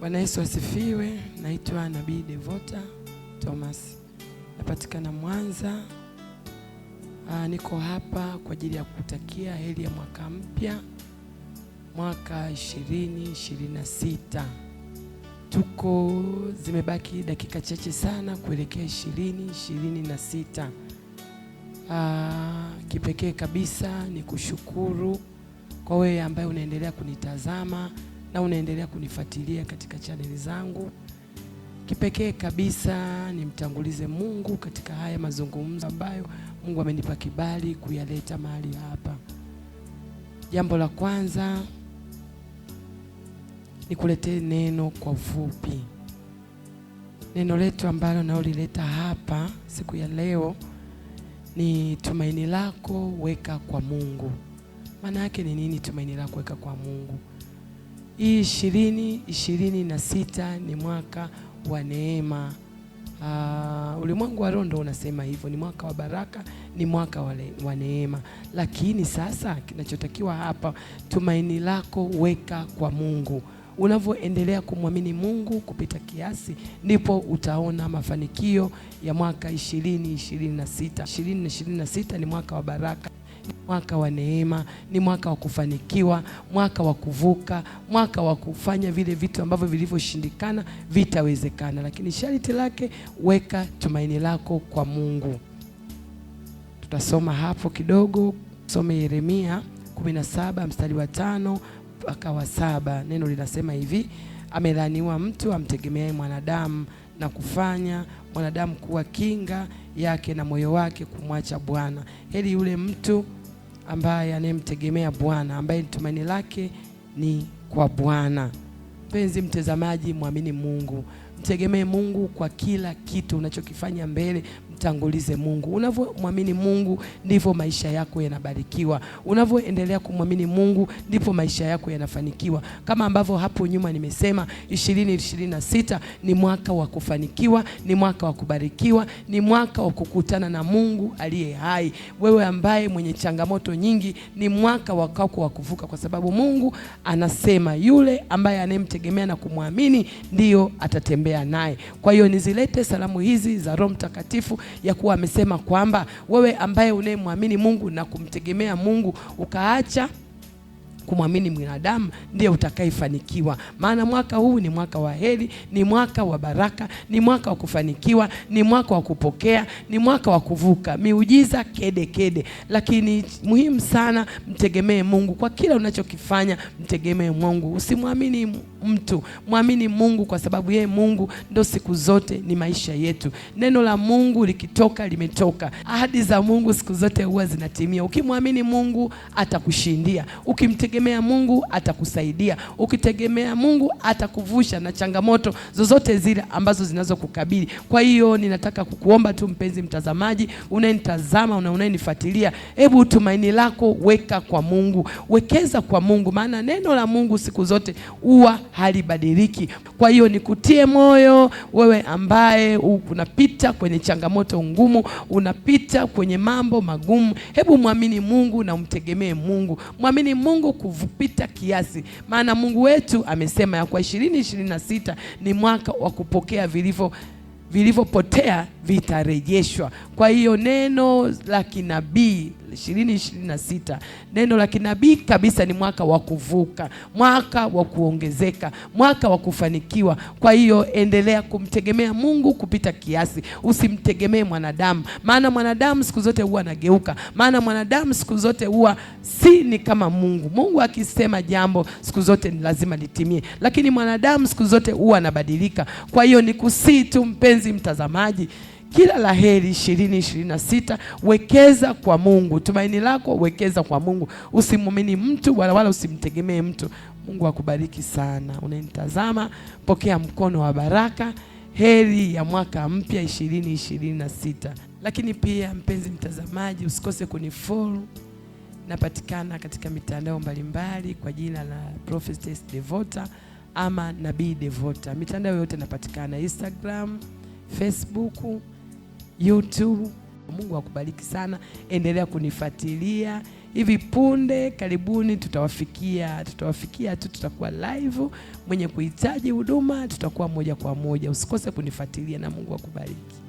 Bwana Yesu asifiwe. Naitwa Nabii Devota Thomas. Napatikana Mwanza. Niko hapa kwa ajili ya kutakia heri ya mwaka mpya, mwaka 2026. Zimebaki dakika chache sana kuelekea 2026. Kipekee kabisa ni kushukuru kwa wewe ambaye unaendelea kunitazama na unaendelea kunifuatilia katika chaneli zangu. Kipekee kabisa nimtangulize Mungu katika haya mazungumzo ambayo Mungu amenipa kibali kuyaleta mahali hapa. Jambo la kwanza nikuletee neno kwa ufupi. Neno letu ambalo naolileta hapa siku ya leo ni tumaini lako weka kwa Mungu. Maana yake ni nini tumaini lako weka kwa Mungu? Hii 2026 ni mwaka wa neema. Ulimwengu wa roho ndio unasema hivyo, ni mwaka wa baraka, ni mwaka wa neema. Lakini sasa kinachotakiwa hapa, tumaini lako weka kwa Mungu. Unavyoendelea kumwamini Mungu kupita kiasi, ndipo utaona mafanikio ya mwaka 2026. 2026 ni mwaka wa baraka, ni mwaka wa neema, ni mwaka wa kufanikiwa, mwaka wa kuvuka, mwaka wa kufanya vile vitu ambavyo vilivyoshindikana vitawezekana. Lakini sharti lake, weka tumaini lako kwa Mungu. Tutasoma hapo kidogo. Some Yeremia 17 mstari wa 5 mpaka wa 7. Neno linasema hivi: amelaaniwa mtu amtegemeaye mwanadamu na kufanya mwanadamu kuwa kinga yake na moyo wake kumwacha Bwana. Heri yule mtu ambaye anemtegemea Bwana, ambaye tumaini lake ni kwa Bwana. Mpenzi mtazamaji, muamini Mungu, mtegemee Mungu kwa kila kitu unachokifanya mbele. Mtangulize Mungu. Unavyomwamini Mungu ndivyo maisha yako yanabarikiwa. Unavyoendelea kumwamini Mungu ndipo maisha yako yanafanikiwa. Kama ambavyo hapo nyuma nimesema, 2026 ni mwaka wa kufanikiwa, ni mwaka wa kubarikiwa, ni mwaka wa kukutana na Mungu aliye hai. Wewe ambaye mwenye changamoto nyingi, ni mwaka wako wa kuvuka, kwa sababu Mungu anasema yule ambaye anemtegemea na kumwamini ndiyo atatembea naye. Kwa hiyo nizilete salamu hizi za Roho Mtakatifu ya kuwa amesema kwamba wewe ambaye unayemwamini Mungu na kumtegemea Mungu ukaacha kumwamini mwanadamu ndiye utakayefanikiwa. Maana mwaka huu ni mwaka wa heri, ni mwaka wa baraka, ni mwaka wa kufanikiwa, ni mwaka wa kupokea, ni mwaka wa kuvuka miujiza kede. Lakini muhimu sana, mtegemee Mungu kwa kila unachokifanya. Mtegemee Mungu, usimwamini mtu, mwamini Mungu, kwa sababu yeye Mungu ndo siku zote ni maisha yetu. Neno la Mungu likitoka limetoka. Ahadi za Mungu siku zote huwa zinatimia. Ukimwamini Mungu atakushindia, ukimtegemea Mungu atakusaidia, ukitegemea Mungu atakuvusha na changamoto zozote zile ambazo zinazokukabili. Kwa hiyo ninataka kukuomba tu, mpenzi mtazamaji, unayenitazama na unayenifuatilia, hebu tumaini lako weka kwa Mungu, wekeza kwa Mungu, maana neno la Mungu siku zote huwa halibadiliki. Kwa hiyo nikutie moyo wewe ambaye unapita kwenye changamoto ngumu, unapita kwenye mambo magumu, hebu mwamini Mungu na umtegemee Mungu. Mwamini Mungu kupita kiasi, maana Mungu wetu amesema ya kwa 2026 ni mwaka wa kupokea vilivyopotea vitarejeshwa. Kwa hiyo neno la kinabii 2026, neno la kinabii kabisa, ni mwaka wa kuvuka, mwaka wa kuongezeka, mwaka wa kufanikiwa. Kwa hiyo endelea kumtegemea Mungu kupita kiasi, usimtegemee mwanadamu, maana mwanadamu siku zote huwa anageuka, maana mwanadamu siku zote huwa ni kama Mungu. Mungu akisema jambo siku zote ni lazima litimie, lakini mwanadamu siku zote huwa anabadilika. Kwa hiyo nikusii tu, mpenzi mtazamaji, kila laheri 2026, wekeza kwa Mungu. Tumaini lako wekeza kwa Mungu, usimwamini mtu wala usimtegemee mtu. Mungu akubariki sana. Unanitazama, pokea mkono wa baraka, heri ya mwaka mpya 2026. Lakini pia mpenzi mtazamaji, usikose kunifollow. Napatikana katika mitandao mbalimbali kwa jina la Prophetess Devota ama Nabii Devota. Mitandao yote napatikana Instagram, Facebook, YouTube. Mungu akubariki sana. Endelea kunifuatilia hivi punde karibuni tutawafikia tu, tutakuwa live. Mwenye kuhitaji huduma tutakuwa moja kwa moja. Usikose kunifuatilia na Mungu akubariki.